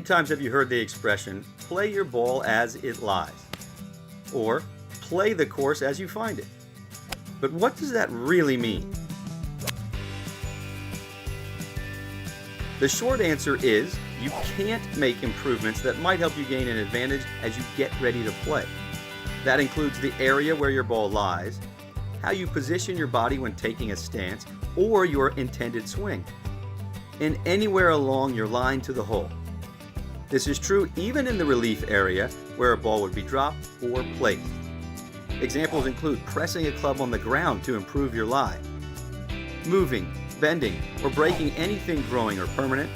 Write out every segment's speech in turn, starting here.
times have you heard the expression, play your ball as it lies? Or, play the course as you find it? But what does that really mean? The short answer is, you can't make improvements that might help you gain an advantage as you get ready to play. That includes the area where your ball lies, how you position your body when taking a stance, or your intended swing, and anywhere along your line to the hole. This is true even in the relief area where a ball would be dropped or placed. Examples include pressing a club on the ground to improve your lie, moving, bending, or breaking anything growing or permanent,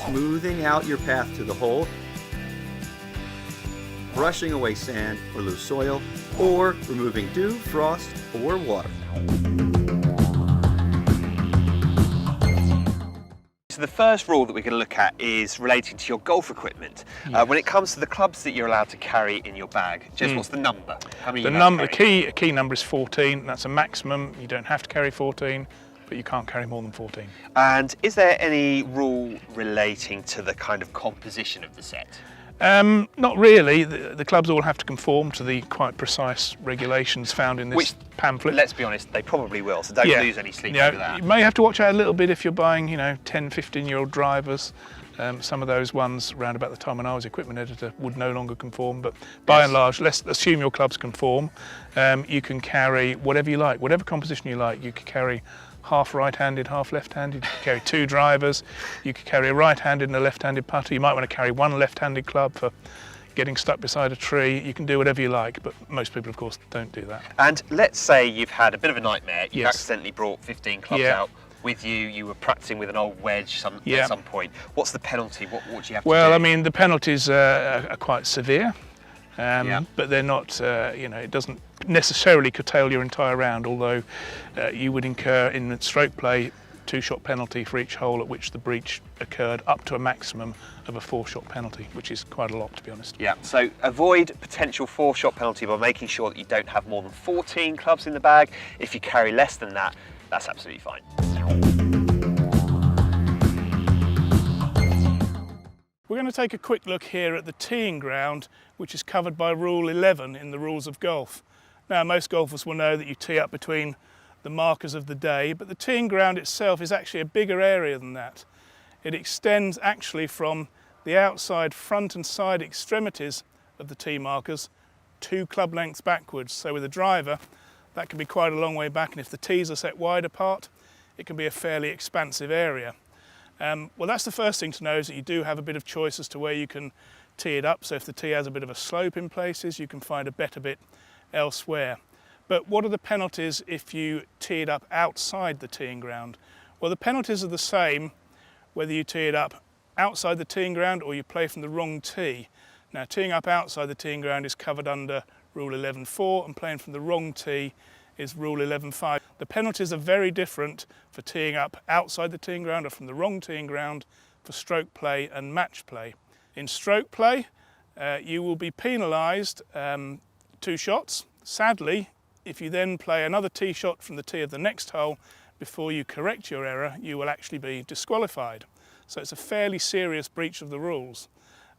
smoothing out your path to the hole, brushing away sand or loose soil, or removing dew, frost, or water. So the first rule that we're going to look at is relating to your golf equipment. Yes. When it comes to the clubs that you're allowed to carry in your bag, Jess, what's the number? How many? The key number is 14. That's a maximum. You don't have to carry 14, but you can't carry more than 14. And is there any rule relating to the kind of composition of the set? Not really. The clubs all have to conform to the quite precise regulations found in this pamphlet. Let's be honest, they probably will, so don't lose any sleep over that. You may have to watch out a little bit if you're buying, 10, 15-year-old drivers. Some of those ones, around about the time when I was equipment editor, would no longer conform, but by and large, let's assume your clubs conform. You can carry whatever you like, whatever composition you like. You could carry half right-handed, half left-handed. You could carry two drivers. You could carry a right-handed and a left-handed putter. You might want to carry one left-handed club for getting stuck beside a tree. You can do whatever you like, but most people, of course, don't do that. And let's say you've had a bit of a nightmare. You've accidentally brought 15 clubs out with you. You were practicing with an old wedge at some point. What's the penalty? What do you have to do? Well, I mean, the penalties are quite severe. But they're not, it doesn't necessarily curtail your entire round, although you would incur in stroke play 2-shot penalty for each hole at which the breach occurred, up to a maximum of a 4-shot penalty, which is quite a lot, to be honest. Yeah, so avoid potential 4-shot penalty by making sure that you don't have more than 14 clubs in the bag. If you carry less than that, that's absolutely fine. We're going to take a quick look here at the teeing ground, which is covered by Rule 11 in the rules of golf. Now, most golfers will know that you tee up between the markers of the day, but the teeing ground itself is actually a bigger area than that. It extends actually from the outside front and side extremities of the tee markers 2 club lengths backwards. So with a driver, that can be quite a long way back, and if the tees are set wide apart, it can be a fairly expansive area. Well, that's the first thing to know, is that you do have a bit of choice as to where you can tee it up. So if the tee has a bit of a slope in places, you can find a better bit elsewhere. But what are the penalties if you tee it up outside the teeing ground? Well, the penalties are the same whether you tee it up outside the teeing ground or you play from the wrong tee. Now, teeing up outside the teeing ground is covered under Rule 11.4, and playing from the wrong tee is Rule 11.5. The penalties are very different for teeing up outside the teeing ground or from the wrong teeing ground for stroke play and match play. In stroke play, you will be penalised 2 shots. Sadly, if you then play another tee shot from the tee of the next hole before you correct your error, you will actually be disqualified. So it's a fairly serious breach of the rules.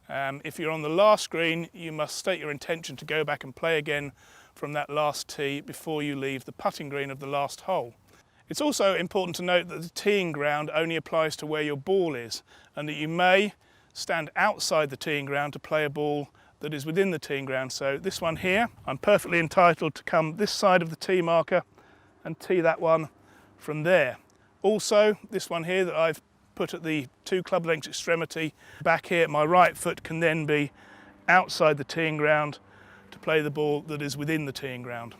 If you're on the last green, you must state your intention to go back and play again from that last tee before you leave the putting green of the last hole. It's also important to note that the teeing ground only applies to where your ball is, and that you may stand outside the teeing ground to play a ball that is within the teeing ground. So this one here, I'm perfectly entitled to come this side of the tee marker and tee that one from there. Also, this one here that I've put at the 2 club lengths extremity back here, my right foot can then be outside the teeing ground to play the ball that is within the teeing ground.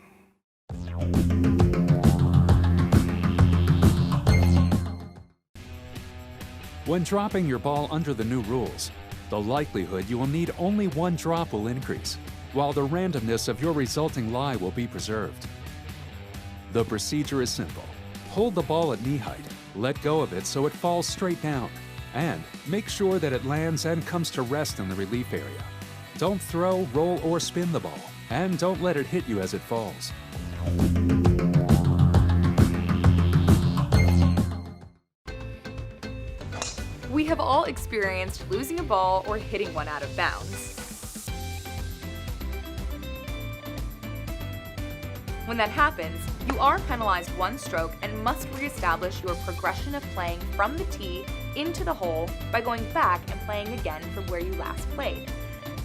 When dropping your ball under the new rules, the likelihood you will need only 1 drop will increase, while the randomness of your resulting lie will be preserved. The procedure is simple. Hold the ball at knee height, let go of it so it falls straight down, and make sure that it lands and comes to rest in the relief area. Don't throw, roll, or spin the ball, and don't let it hit you as it falls. We have all experienced losing a ball or hitting one out of bounds. When that happens, you are penalized 1 stroke and must reestablish your progression of playing from the tee into the hole by going back and playing again from where you last played.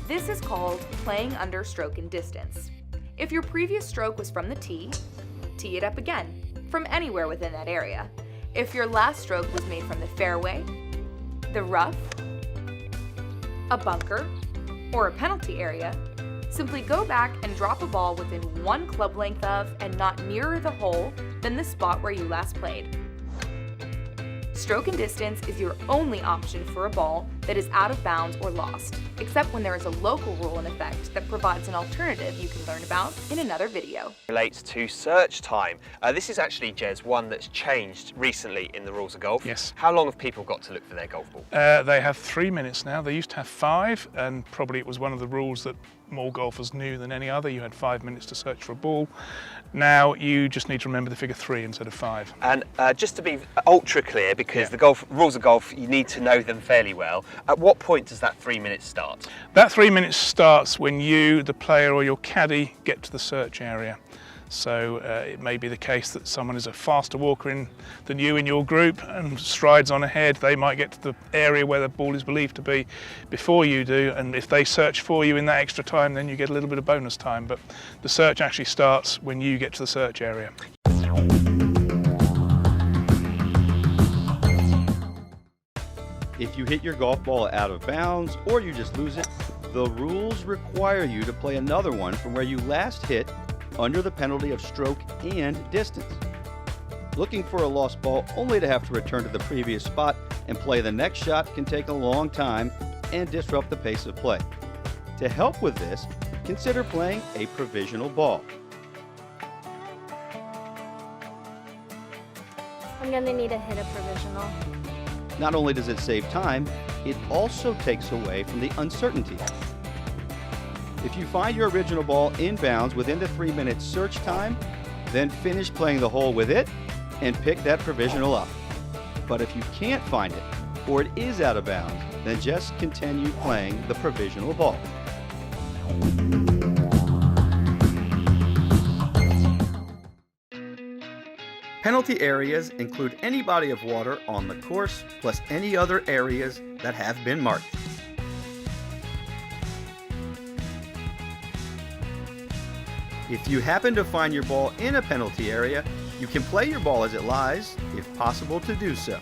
This is called playing under stroke and distance. If your previous stroke was from the tee, tee it up again, from anywhere within that area. If your last stroke was made from the fairway, the rough, a bunker, or a penalty area, simply go back and drop a ball within 1 club length of and not nearer the hole than the spot where you last played. Stroke and distance is your only option for a ball that is out of bounds or lost, except when there is a local rule in effect that provides an alternative you can learn about in another video. Relates to search time. This is actually, Jez, one that's changed recently in the rules of golf. Yes. How long have people got to look for their golf ball? They have 3 minutes now. They used to have 5, and probably it was one of the rules that more golfers knew than any other. You had 5 minutes to search for a ball. Now you just need to remember the figure 3 instead of 5. And just to be ultra clear, because the rules of golf, you need to know them fairly well, at what point does that 3 minutes start? That 3 minutes starts when you, the player, or your caddy get to the search area. So it may be the case that someone is a faster walker than you in your group and strides on ahead. They might get to the area where the ball is believed to be before you do, and if they search for you in that extra time, then you get a little bit of bonus time. But the search actually starts when you get to the search area. If you hit your golf ball out of bounds or you just lose it, the rules require you to play another one from where you last hit under the penalty of stroke and distance. Looking for a lost ball only to have to return to the previous spot and play the next shot can take a long time and disrupt the pace of play. To help with this, consider playing a provisional ball. I'm gonna need to hit a provisional. Not only does it save time, it also takes away from the uncertainty. If you find your original ball in bounds within the 3 minute search time, then finish playing the hole with it and pick that provisional up. But if you can't find it, or it is out of bounds, then just continue playing the provisional ball. Penalty areas include any body of water on the course, plus any other areas that have been marked. If you happen to find your ball in a penalty area, you can play your ball as it lies, if possible to do so.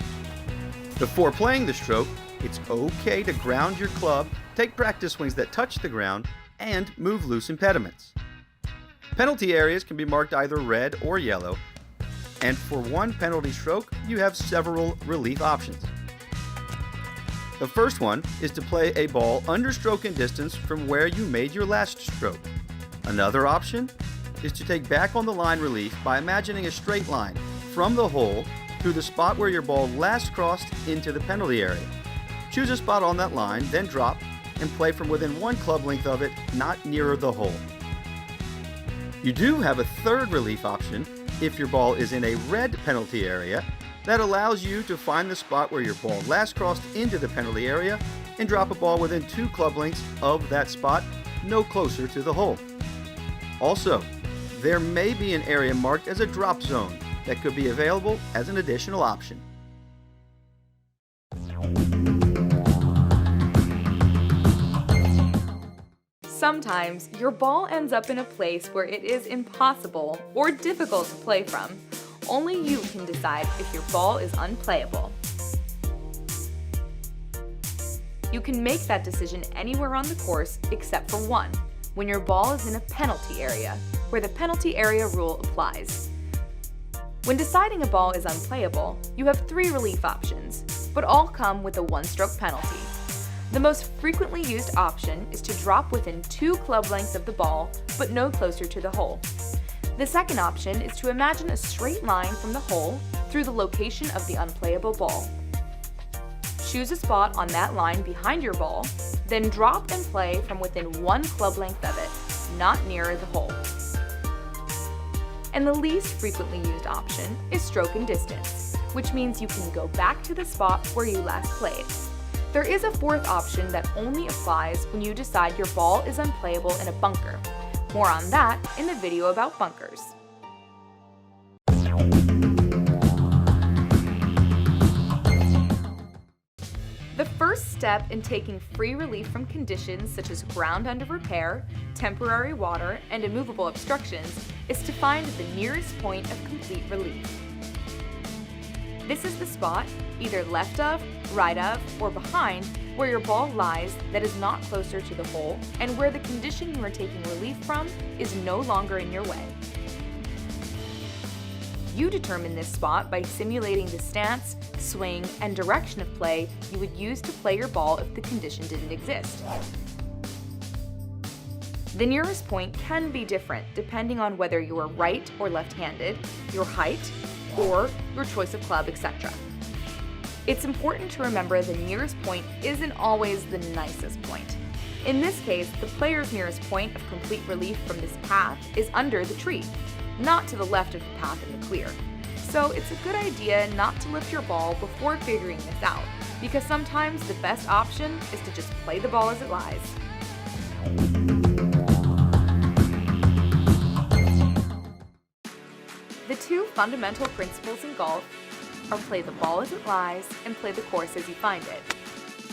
Before playing the stroke, it's okay to ground your club, take practice swings that touch the ground, and move loose impediments. Penalty areas can be marked either red or yellow, and for one penalty stroke, you have several relief options. The first one is to play a ball under stroke and distance from where you made your last stroke. Another option is to take back on the line relief by imagining a straight line from the hole to the spot where your ball last crossed into the penalty area. Choose a spot on that line, then drop and play from within 1 club length of it, not nearer the hole. You do have a third relief option if your ball is in a red penalty area that allows you to find the spot where your ball last crossed into the penalty area and drop a ball within 2 club lengths of that spot, no closer to the hole. Also, there may be an area marked as a drop zone that could be available as an additional option. Sometimes your ball ends up in a place where it is impossible or difficult to play from. Only you can decide if your ball is unplayable. You can make that decision anywhere on the course except for one, when your ball is in a penalty area, where the penalty area rule applies. When deciding a ball is unplayable, you have 3 relief options, but all come with a 1-stroke penalty. The most frequently used option is to drop within 2 club lengths of the ball, but no closer to the hole. The second option is to imagine a straight line from the hole through the location of the unplayable ball. Choose a spot on that line behind your ball, then drop and play from within 1 club length of it, not nearer the hole. And the least frequently used option is stroke and distance, which means you can go back to the spot where you last played. There is a fourth option that only applies when you decide your ball is unplayable in a bunker. More on that in the video about bunkers. The first step in taking free relief from conditions such as ground under repair, temporary water, and immovable obstructions is to find the nearest point of complete relief. This is the spot, either left of, right of, or behind, where your ball lies that is not closer to the hole and where the condition you are taking relief from is no longer in your way. You determine this spot by simulating the stance, swing, and direction of play you would use to play your ball if the condition didn't exist. The nearest point can be different depending on whether you are right or left-handed, your height, or your choice of club, etc. It's important to remember the nearest point isn't always the nicest point. In this case, the player's nearest point of complete relief from this path is under the tree, not to the left of the path in the clear. So it's a good idea not to lift your ball before figuring this out, because sometimes the best option is to just play the ball as it lies. The two fundamental principles in golf are play the ball as it lies and play the course as you find it.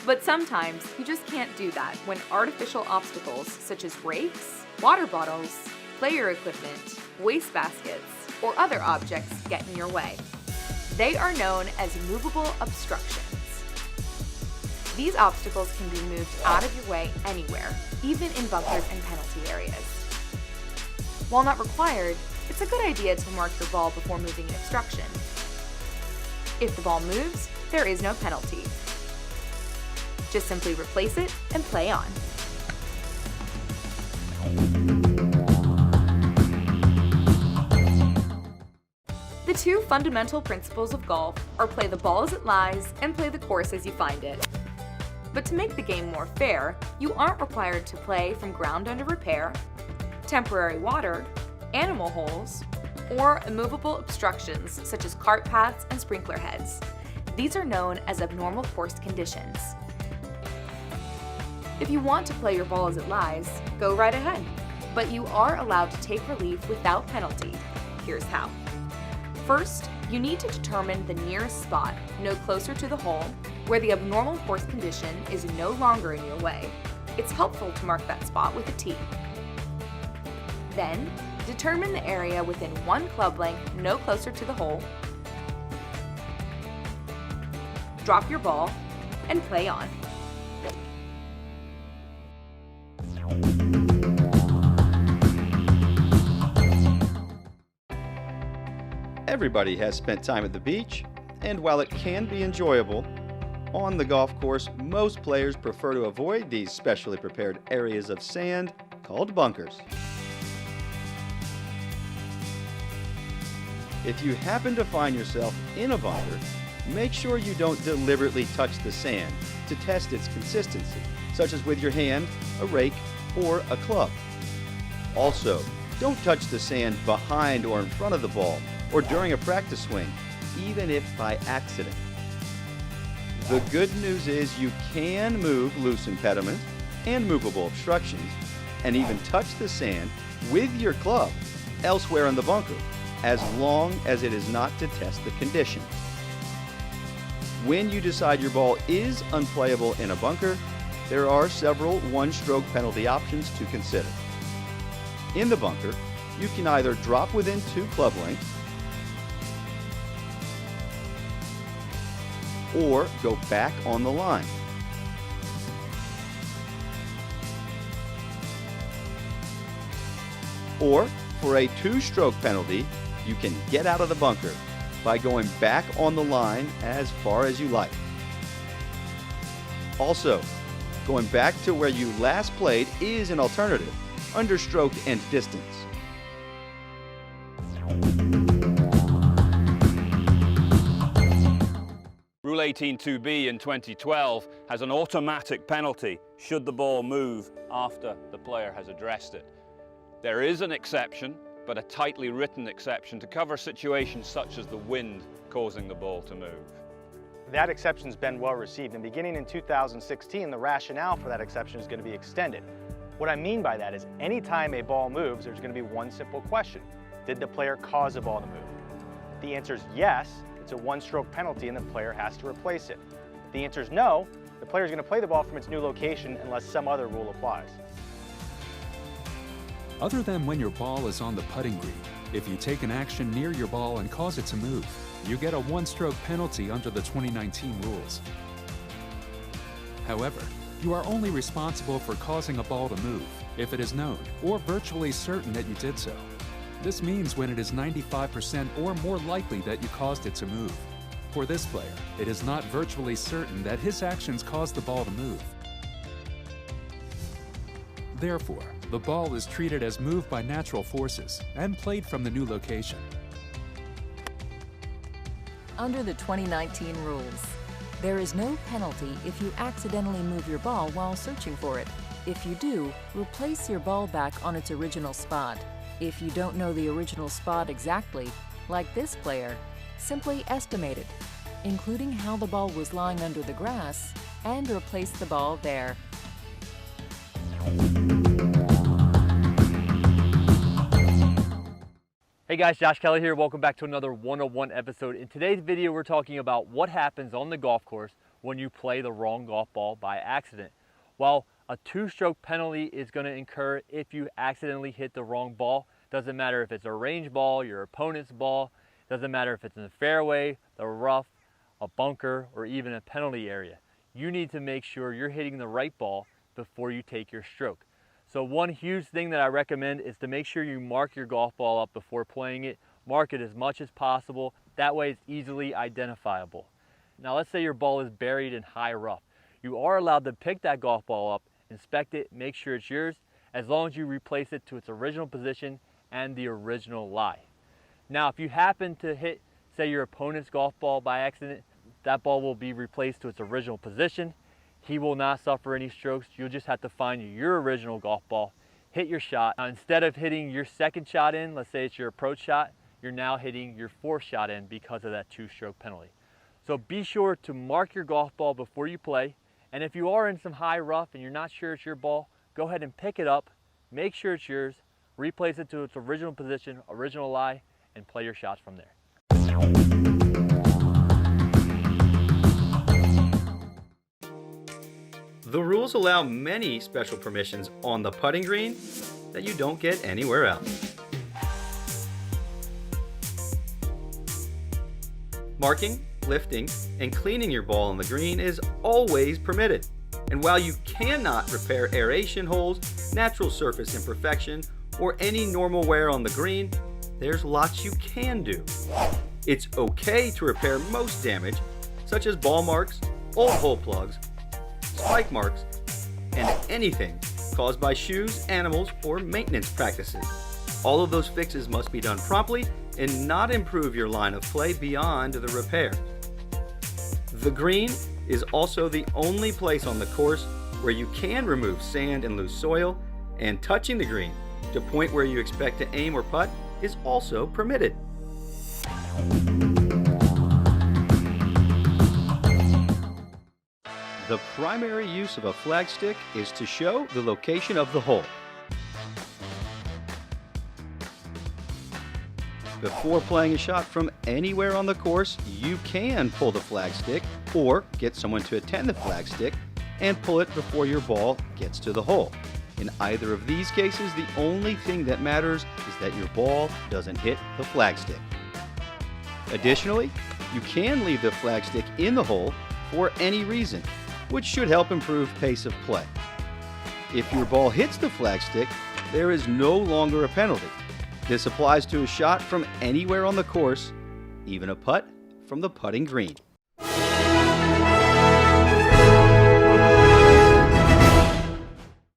But sometimes you just can't do that when artificial obstacles such as rakes, water bottles, player equipment, wastebaskets, or other objects get in your way. They are known as movable obstructions. These obstacles can be moved out of your way anywhere, even in bunkers and penalty areas. While not required, it's a good idea to mark your ball before moving an obstruction. If the ball moves, there is no penalty. Just simply replace it and play on. The two fundamental principles of golf are play the ball as it lies and play the course as you find it. But to make the game more fair, you aren't required to play from ground under repair, temporary water, animal holes, or immovable obstructions such as cart paths and sprinkler heads. These are known as abnormal course conditions. If you want to play your ball as it lies, go right ahead, but you are allowed to take relief without penalty. Here's how. First, you need to determine the nearest spot, no closer to the hole, where the abnormal course condition is no longer in your way. It's helpful to mark that spot with a T. Then, determine the area within 1 club length no closer to the hole, drop your ball, and play on. Everybody has spent time at the beach, and while it can be enjoyable, on the golf course, most players prefer to avoid these specially prepared areas of sand called bunkers. If you happen to find yourself in a bunker, make sure you don't deliberately touch the sand to test its consistency, such as with your hand, a rake, or a club. Also, don't touch the sand behind or in front of the ball or during a practice swing, even if by accident. The good news is you can move loose impediments and movable obstructions, and even touch the sand with your club elsewhere in the bunker, as long as it is not to test the condition. When you decide your ball is unplayable in a bunker, there are several one-stroke penalty options to consider. In the bunker, you can either drop within 2 club lengths or go back on the line. Or, for a 2-stroke penalty, you can get out of the bunker by going back on the line as far as you like. Also, going back to where you last played is an alternative, under stroke and distance. Rule 18.2b in 2012 has an automatic penalty should the ball move after the player has addressed it. There is an exception, but a tightly written exception to cover situations such as the wind causing the ball to move. that exception's been well received, and beginning in 2016, the rationale for that exception is going to be extended. What I mean by that is anytime a ball moves, there's going to be one simple question. Did the player cause the ball to move? If the answer is yes, it's a one-stroke penalty and the player has to replace it. If the answer is no, the player is going to play the ball from its new location unless some other rule applies. Other than when your ball is on the putting green, if you take an action near your ball and cause it to move, you get a one-stroke penalty under the 2019 rules. However, you are only responsible for causing a ball to move if it is known or virtually certain that you did so. This means when it is 95% or more likely that you caused it to move. For this player, it is not virtually certain that his actions caused the ball to move. Therefore, the ball is treated as moved by natural forces and played from the new location. Under the 2019 rules, there is no penalty if you accidentally move your ball while searching for it. If you do, replace your ball back on its original spot. If you don't know the original spot exactly, like this player, simply estimate it, including how the ball was lying under the grass, and replace the ball there. Hey guys, Josh Kelly here. Welcome back to another 101 episode. In today's video, we're talking about what happens on the golf course when you play the wrong golf ball by accident. Well, a two-stroke penalty is going to incur if you accidentally hit the wrong ball. Doesn't matter if it's a range ball, your opponent's ball. Doesn't matter if it's in the fairway, the rough, a bunker, or even a penalty area. You need to make sure you're hitting the right ball before you take your stroke. So one huge thing that I recommend is to make sure you mark your golf ball up before playing it. Mark it as much as possible. That way it's easily identifiable. Now let's say your ball is buried in high rough. You are allowed to pick that golf ball up, inspect it, make sure it's yours, as long as you replace it to its original position and the original lie. Now if you happen to hit, say, your opponent's golf ball by accident, that ball will be replaced to its original position. He will not suffer any strokes. You'll just have to find your original golf ball, hit your shot. Now, instead of hitting your second shot in, let's say it's your approach shot, you're now hitting your fourth shot in because of that two-stroke penalty. So be sure to mark your golf ball before you play. And if you are in some high rough and you're not sure it's your ball, go ahead and pick it up, make sure it's yours, replace it to its original position, original lie, and play your shots from there. The rules allow many special permissions on the putting green that you don't get anywhere else. Marking, lifting, and cleaning your ball on the green is always permitted. And while you cannot repair aeration holes, natural surface imperfection, or any normal wear on the green, there's lots you can do. It's okay to repair most damage, such as ball marks, old hole plugs, spike marks, and anything caused by shoes, animals, or maintenance practices. All of those fixes must be done promptly and not improve your line of play beyond the repair. The green is also the only place on the course where you can remove sand and loose soil, and touching the green to point where you expect to aim or putt is also permitted. The primary use of a flag stick is to show the location of the hole. Before playing a shot from anywhere on the course, you can pull the flag stick or get someone to attend the flag stick and pull it before your ball gets to the hole. In either of these cases, the only thing that matters is that your ball doesn't hit the flag stick. Additionally, you can leave the flag stick in the hole for any reason, which should help improve pace of play. If your ball hits the flag stick, there is no longer a penalty. This applies to a shot from anywhere on the course, even a putt from the putting green.